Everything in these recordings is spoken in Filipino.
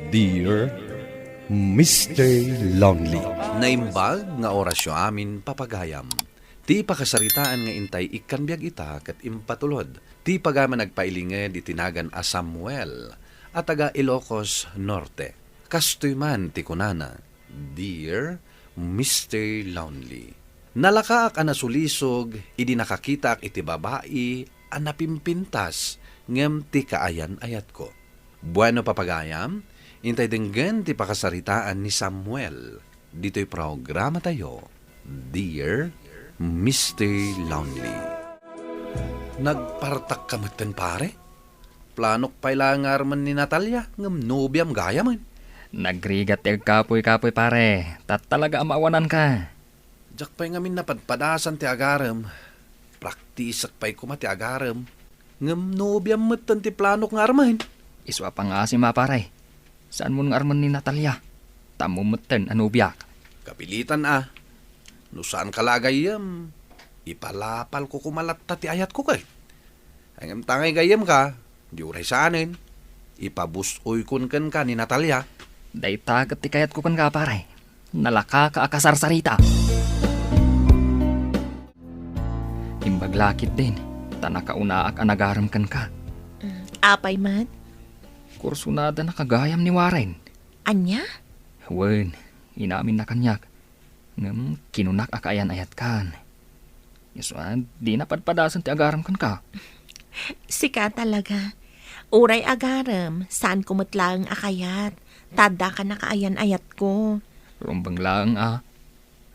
Dear Mr. Lonely. Naimbag nga orasyo amin papagayam. Ti pakasaritaan nga intay ikanbiag ita kat impatulod. Ti pagaman nagpailinged itinagan a Samuel at taga Ilocos Norte. Kastoy man ti kunana, Dear Mr. Lonely. Nalakaak a nasulisog, idi nakakita iti babae a napimpintas ngem ti kaayan ayat ko. Bueno papagayam, intay denggen ti pakasaritaan ni Samuel. Dito'y programa tayo, Dear Mr. Lonely. Nagpartak kamuten pare? Planok pailangar man ni Natalia, ngam nobyam gaya man. Nagrigat yung kapoy-kapoy pare, talaga amawanan ka. Jak pa'y ngamin napadpadasan ti agaram. Praktisak pa'y kuma ti agaram. Ngam nobyam matan ti planok nga arman. Iswa pa nga si ma pare. Saan mo nga arman ni Natalia? Tamumuten anubiyak. Kapilitan no saan kalagayam? Ipalapal ko kumalatta ti ayat ko kay. Ang tangay gayam ka, di uray saanin. Ipabusoy kun kan ka ni Natalia. Day tagat ti kayat ko kan ka pare. Nalaka ka akasarsarita. Imbaglakit din. Tanakaunaak anagaram kan ka. Apay man? Kursunada na kagayam ni Warren. Anya? Wen, inamin na kanyak. Ngam, kinunak akayan ayat kan. Yaswan, di napadpadasan ti agaram kan ka. Sika talaga. Uray agaram, saan kumatlang akayat? Tada ka nakaayan ayat ko. Rumbang lang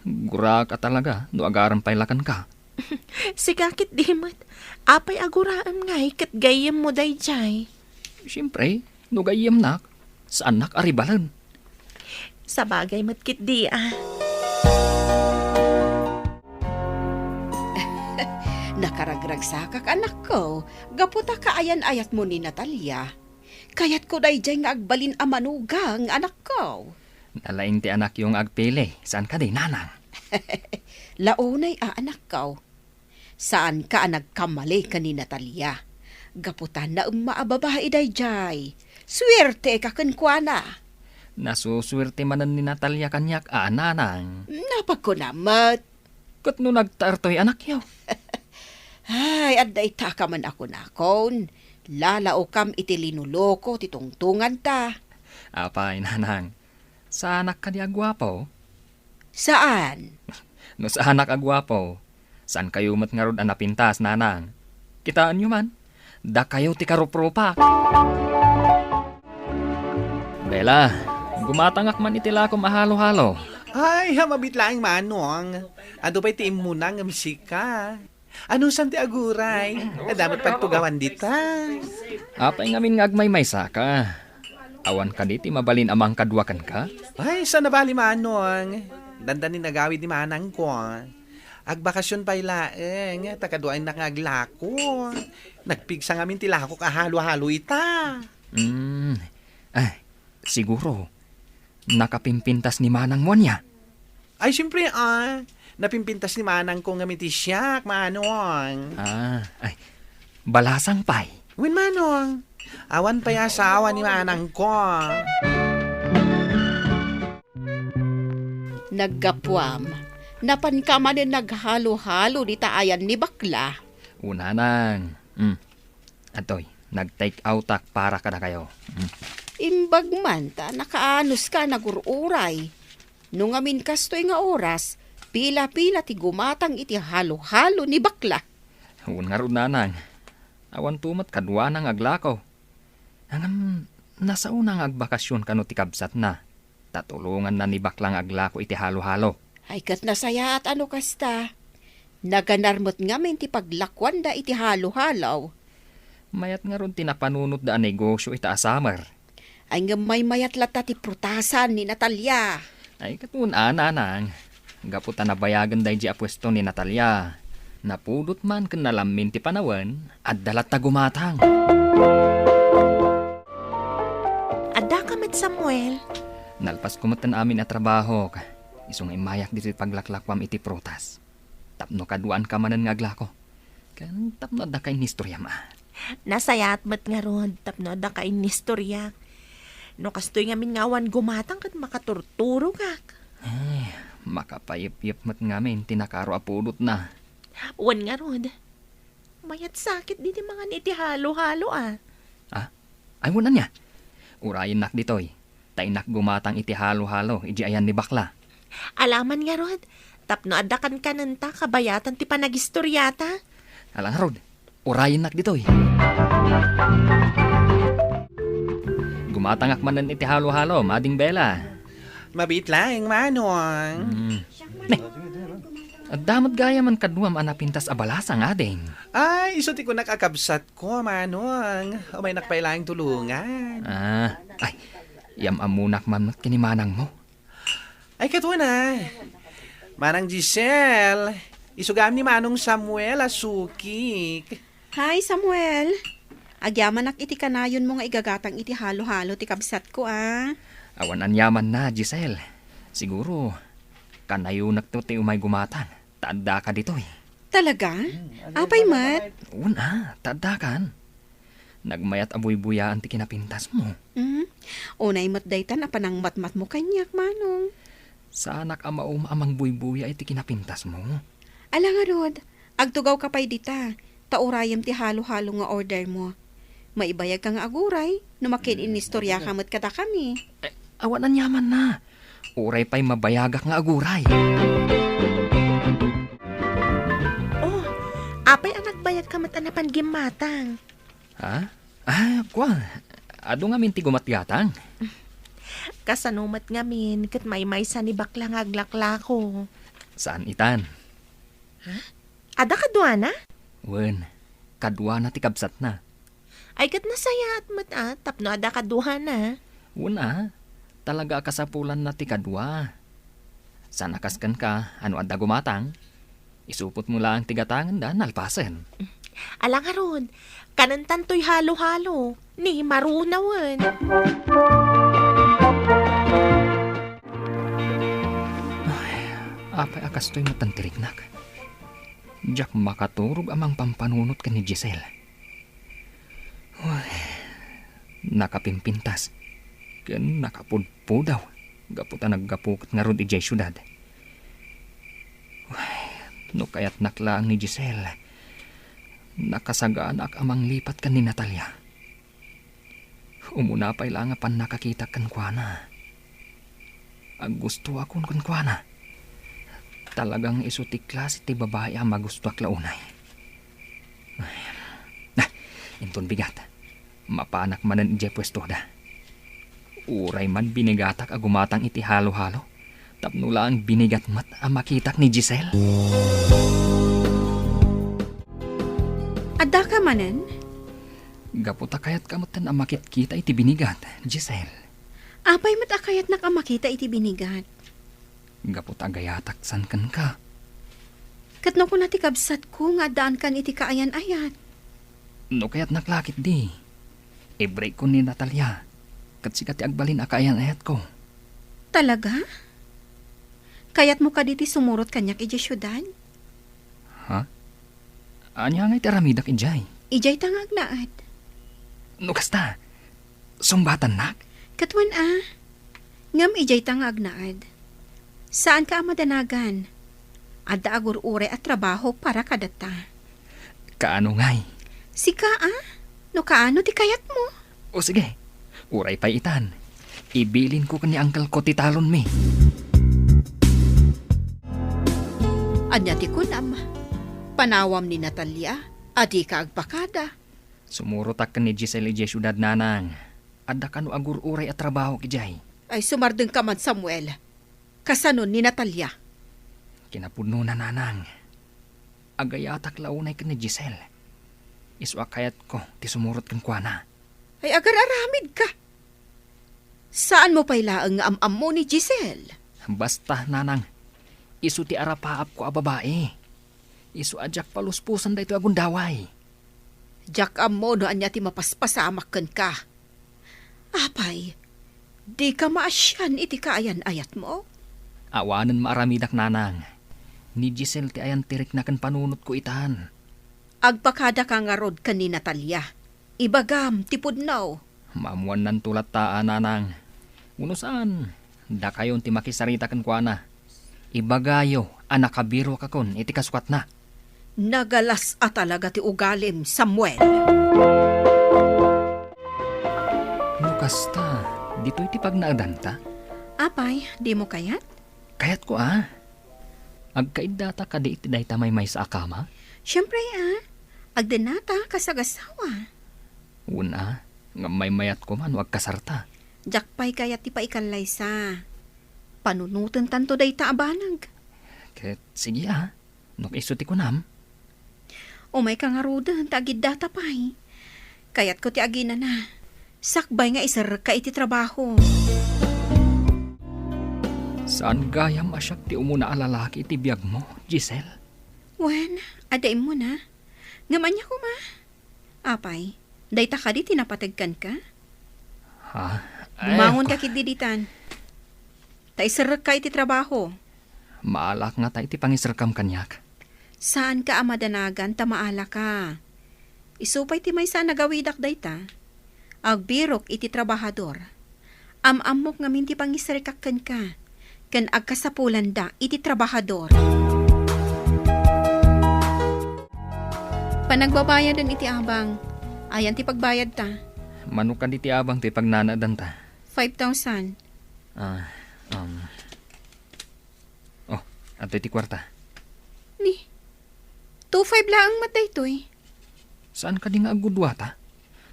Gurak ka talaga, no agaram pailakan ka. Sikakit di mat. Apay aguraan nga kat gayam mo day jay. Siyempre, no gayam nak, saan nak aribalan? Sa bagay matkit di Nakaragragsakak anak ko, gaputa kaayan-ayat mo ni Natalia. Kayat ko day dyan nga agbalin a manugang anak ko. Nalaing ti anak yung agpili, saan ka di nanang? Launay anak ko. Saan ka nagkamali ka ni Natalia? Gaputan na maababae day jay. Swerte ka kankwana. Nasuswerte manan ni Natalia kanyak nanang. Napagkunamat. Kat no nagtartoy anak yaw. Ay, aday ta ka man ako nakon. Lalao kam iti linuloko ti tungtungan ta. Apay nanang, sa anak ka di agwapo? Saan? No sa anak agwapo, saan kayo mat nga rod anapintas nanang? Kitaan nyo man, da kayo ti karupropak. Bela, gumatangak man itila ko mahalo-halo. Ay, hamabit lang manong. Ado pa'y tiim muna ng misika. Ano santi aguray? Dapat pagtugawan dita. Apay ngamin nga agmay-may saka. Awan ka diti mabalin amang kadwakan ka? Ay, sana bali manong. Dandanin nagawid ni manang ko. Agbakasyon pa'y laeng. Takaduain na ngaglako. Nagpigsa ngamin tilako kahalo-halo ita. Siguro. Nakapimpintas ni manang mo niya. Ay, siyempre napimpintas ni manang ko ngamin ti siyak, manong. Balasang pay. Win manong. Awan pa yung asawa ni manang ko. Naggapwam. Napan ka man naghalo-halo di taayan ni bakla. Una nang. Atoy, nag-take outak para ka na kayo. Imbag man ta, nakaanos ka nagururay. Nung amin kastoy nga oras, pila-pila ti gumatang iti halo-halo ni bakla. Huwag nga ron nanang. Awan tumat kadwa nang aglakaw. Hangam, nasa unang agbakasyon ka no ti kabsat na. Tatulungan na ni baklang aglako iti halo-halo. Ay kat nasaya at ano kasta. Naganarmot ngamin ti paglakwan da iti halo-halaw. Mayat nga ron tinapanunot da negosyo ita asamar. Ay nga may-mayat lata ti prutasan ni Natalia. Ay katuna nanang. Gaputa na bayagan day di apwesto ni Natalia. Napudot man kan nalamin ti panawan at dalat na gumatang. Adda ka met Samuel. Nalpas kumatan amin at trabaho. Isong imayak dito paglaklakwam iti prutas. Tapno kaduan ka manan nga aglako. Kan tapno da kay nistorya ma. Nasayat met nga ron, tapno da ka inistorya. No kastoy nga mingawan gumatang kat makaturturo kak. Makapayip-yip mat ngamin, tinakaro apulot na. Wan nga rod. Mayat sakit di mga niti halo-halo ah. Ay, wala niya. Urayin nak ditoy. Tainak gumatang iti halo-halo, iji ayan ni bakla. Alaman nga rod. Tapno adakan ka nanta kabayatan ti panagistoryata. Alang rod, urayin nak ditoy. Gumatangak manan iti halo-halo, mading bela. Mabit lang, manong. At damot gaya man kaduam anapintas abalasang ading. Ay, iso ti ko nakakabsat ko, manong. O may nakpailaing tulungan. Ay, yam amunak man kinimanang mo. Ay, katuwa na. Manang Giselle, isugam ni Manong Samuel asukik. Hi, Samuel. Agyaman iti kanayon mo nga igagatang iti halo-halo ti kabsat ko Awan anyaman na, Giselle. Siguro, kanayunak to ti umay gumatang. Taanda ka dito eh. Talaga? Apay mat? Una, taanda kan. Nagmayat abuy-buyaan ti kinapintas mo. Unay mat daytan apanang matmat mo kanyak, manong. Sa anak amaum amang buy-buya iti kinapintas mo. Ala nga rod, agtugaw ka pa'y dita. Taurayam ti halo-halo nga order mo. Maibayag ka nga aguray, numakin inistorya kamat kata kami. Awan anyaman na. Uray pa'y mabayagak nga aguray. Oh, apay anak bayag ka matanapan gimatang. Ha? Kwa. Ado nga minti gumatgatang. Kasanumat ngamin, kat may-maysa ni baklang aglaklako. Saan itan? Ada kadwa na? Wen, kadwa na ti kabsat na. Ay kat nasaya at mata, tapno ada kadwa na. Una, talaga kasapulan na ti kadwa. Sana kaskan ka, ano adda gumatang? Isupot mo lang tigatangan da, nalpasen. Alang aron, kanantan to'y halo-halo, ni marunawan. Apay akas to'y matantirignak. Diyak makaturog amang pampanunot ka ni Giselle. Nakapimpintas. Ken nakapudpudaw. Gaputa naggapukot nga rod ijay syudad. No kaya't naklaang ni Giselle. Nakasagaan ak amang lipat kan ni Natalia. Umuna pa'y lang pan nakakita kan kuana. Ang gusto akong kan kuana. Talagang isutiklas iti babae ang magusto ak launay. Inton bigat. Mapanak manan ijay pwesto da. Uray man binigatak agumatang iti halo-halo. Tapno lang binigat mat ang makitak ni Giselle. Adda ka manen? Gaputa kayat kamutan ang makitkita iti binigat, Giselle. Apay mat akayat nakamakita iti binigat. Gaputa gayataksan kan ka. Katno ko na ti kabsat ko nga daan kan iti kaayan-ayat. No kaya't naklakit di. I-break ko ni Natalia. Kat sikat ti agbalin akayan ayat ko. Talaga? Kayat mo ka diti sumurot kanyak iti syudad? Ha? Anya nga iti ramidak ijay. Ijay tangag naad. No kasta. Sumbatan nak. Katwan ngam ijay tangag naad. Saan ka amadanagan? Adda agur ure at trabaho para kadata. Kaano ngay? Sika no kaano ti kayat mo? O sige. Uray pa itan. Ibilin ko kani angkel ko ti talon mi. Anya ti kunam. Panawam ni Natalia. Adi ka agpakada. Sumurotak ka ni Giselle ijay syudad nanang. Adda kano agur uray at trabaho kijay. Ay sumardeng ka man Samuel. Kasanon ni Natalia. Kinapudno na nanang. Agayatak launay ka ni Giselle. Iswa kayat ko ti sumurot kan kuana. Ay agar-aramid ka. Saan mo pailaang nga am-am mo ni Giselle? Basta nanang. Isu ti arapaap ko a babae. Isu ajak paluspusan da ito agundaway. Jak am mo no anya ti mapaspasamak ken ka. Apay, di ka maasyan iti kaayan-ayat mo? Awanan maaramidak nanang. Ni Giselle ti ayan tirik na kan panunot ko itan. Agpakada ka nga rod ka ni Natalia. Ibagam, tipudnaw. Maamuan nan tulat taan nanang. Uno saan? Da kayon ti makisarita kan kuana. Ibagayo, anak kabiro ka kon, iti kasukat na. Nagalas a talaga ti ugalim, Samuel. No kasta, dito iti pagnaadanta. Apay, di mo kayat? Kayat ko Agkaidata ka di iti day tamay may sa akama? Siyempre agdenata kasagasawa. Una, nga may mayat ko man wag kasarta. Jakpay kayat ti paikalay sa. Panunutan tanto day taabanag. Ket sige nok iso ti kunam. Umay ka nga rudan, tagid data pay. Kayat ko ti agina na. Sakbay nga isar ka iti trabaho. Saan gayam asyak ti umuna alalaki iti biyag mo, Giselle? Wen, adaim mo na. Ngaman niya ko ma. Apay, day ta ka di tinapatagkan ka. Bumangon ka kididitan. Ta isar ka iti trabaho. Maalak nga ta iti pangisarkam kanyak. Saan ka amadanagan ta maala ka? Isupay ti may saan nagawidak day ta. Agbirok iti trabahador. Amok nga minti pangisarkakkan ka. Kan agkasapulan da iti trabahador. Panagbabayadan iti abang. Ayan ti pagbayad ta. Manukan iti abang ti pagnanadan ta. 5,000. Ato iti kwarta. Ni, 2,500 lang matay to'y. Saan ka di nga agudwata?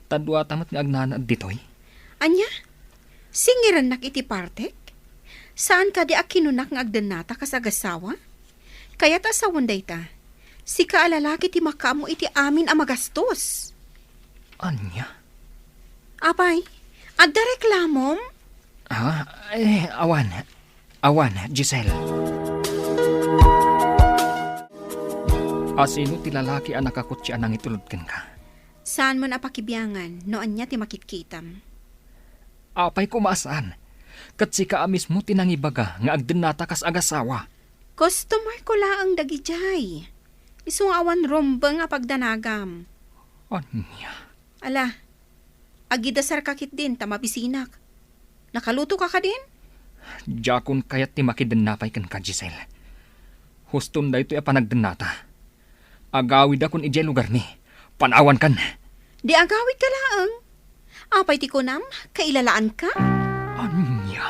Tadwata mat nga agnanad ditoy? Anya? Singiran nak iti partek? Saan ka di akinunak nga agdanata kasagasawa? Kaya't asawan day ta. Si kaalalaki ti makamo iti amin a magastos. Anya? Apay, adda reklamom? Awan, Giselle. Asino ti lalaki ang nakakutsi anang itulodkan ka? Saan man apakibiyangan, noan niya ti makitkitam? Apay kumasaan. Kat si ka mismo tinangibaga nga agdenata kas agasawa. Customer ko laang dagijay. Isung awan rombang nga pagdanagam. Anya? Ala, agidasar kakit din tamabisinak. Nakaluto ka din? Jakon kayat ti makidenapay kan ka, Giselle. Huston da ito panagdenata. Agawid akon ijay lugar ni. Panawan kan. Di agawid ka laang. Apay ti kunam, kailalaan ka? Anya?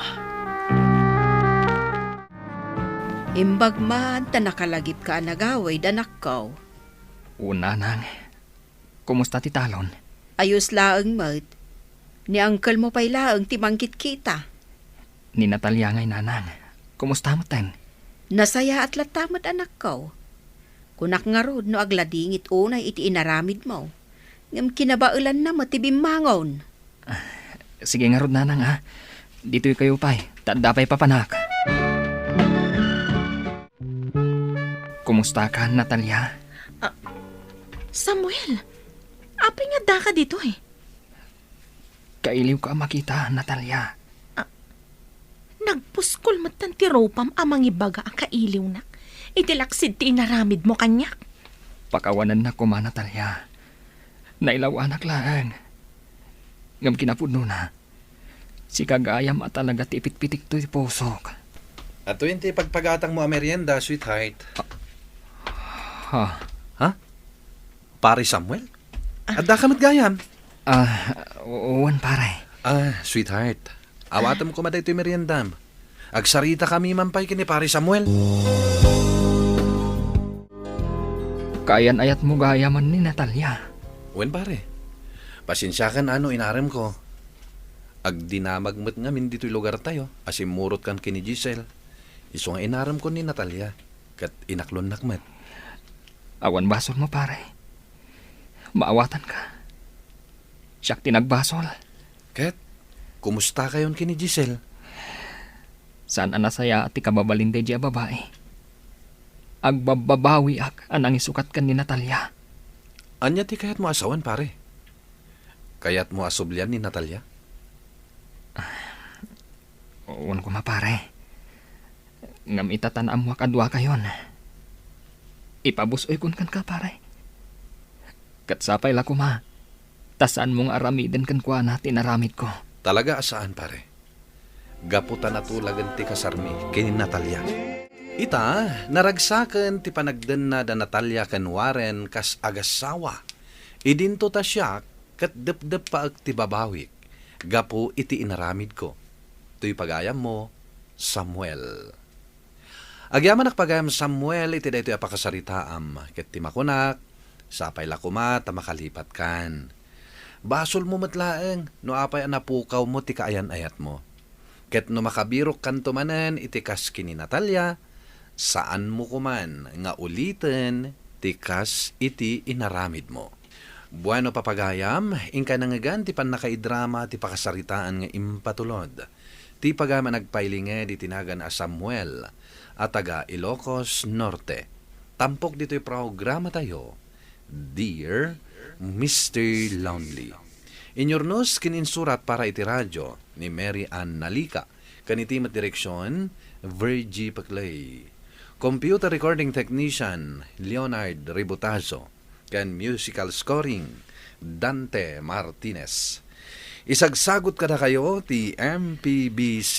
Imbagman ta nakalagip ka nagaway danakaw. Una nang. Kumusta ti talon? Ayos laang mat. Ni uncle mo pa'y laang timangkit kita. Ni Natalia ngay nanang. Kumusta mo ten? Nasaya at latamat anak ko. Kunak nga rod no agladingit unay iti inaramid mo. Ngam kinabaulan na matibimmangon. Sige nga rod nanang Dito'y kayo pa'y. Tadapay papanak. Kumusta ka, Natalia? Samuel, apay nga da ka dito Kailiw ka makita, Natalia. Nagpuskol matan ti ropam amang ibaga ang kailiw na. Itilaksid ti inaramid mo kanyak. Pakawanan na ko, Natalia. Nailaw anak lang. Ngam kinapudno na. Si kagayam at talaga ti ipit-pitik to pusok. Ato yun ti pagpagatang mo a merienda, sweetheart. Pare Samuel? Adda ka matgayam? Uwan pare. Sweetheart. Awatan mo kumaday ito yung meriendam. Agsarita kami mampay kini pare Samuel. Kayan ayat mo gayaman ni Natalia. Wen pare. Pasensyakan inaram ko. Agdinamagmat nga min dito'y lugar tayo. Asimurot kan kini Giselle. Iso nga inaram ko ni Natalia. Kat inaklon nakmat. Awan basol mo pare. Maawatan ka. Siyak tinagbasol. Kat, kumusta kayon kini Giselle? Saan anasaya at ikababalinde di babae? Agbababawi ak anang isukat kan ni Natalia. Anya ti kayat mo asawan pare? Kayat mo asublian ni Natalia? Uwan ko mapare. Ngam itatanam mo kadwa kayon. Ipabusoy kun kan ka pare. Katsapay la ko ma. Tasaan mong aramiden kan kwa na tinaramid ko. Talaga asaan pare? Gaputan na tulagan ti kasarmi kini Natalia. Ita, naragsaken ti panagden na da Natalia ken Warren kas agasawa. Idinto ta siya kat dep-dep pa ag ti babawik. Gapu iti inaramid ko. Tuy pagayam mo, Samuel. Agyaman nakpagayam Samuel iti daytoy apakasaritaam. Ket ti makunak, sapay lakuma ta makalipat kan. Basol mo matlaeng, no apay anapukaw mo ti kaayan-ayat mo. Ket no makabirok kan tumanen iti kas kini Natalia, saan mo kuman nga ulitin ti kas iti inaramid mo. Bueno papagayam, ingka nangagan ti panakaidrama ti pakasaritaan nga impatulod. Ti pagama nagpailinge di tinagan a Samuel at taga Ilocos Norte. Tampok dito'y programa tayo, Dear Mr. Lonely. Inyornos kininsurat para iti radyo ni Mary Ann Nalica. Kanitimat direksyon, Virgie Paclay. Computer recording technician, Leonard Ributazo. Kan musical scoring, Dante Martinez. Isagsagot kada kayo ti MPBC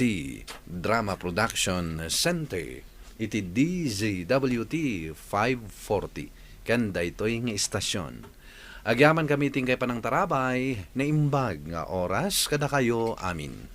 Drama Production Center iti DZWT 540 kanda ito'y nga istasyon. Agyaman kami tingkay panang tarabay na imbag nga oras kada kayo amin.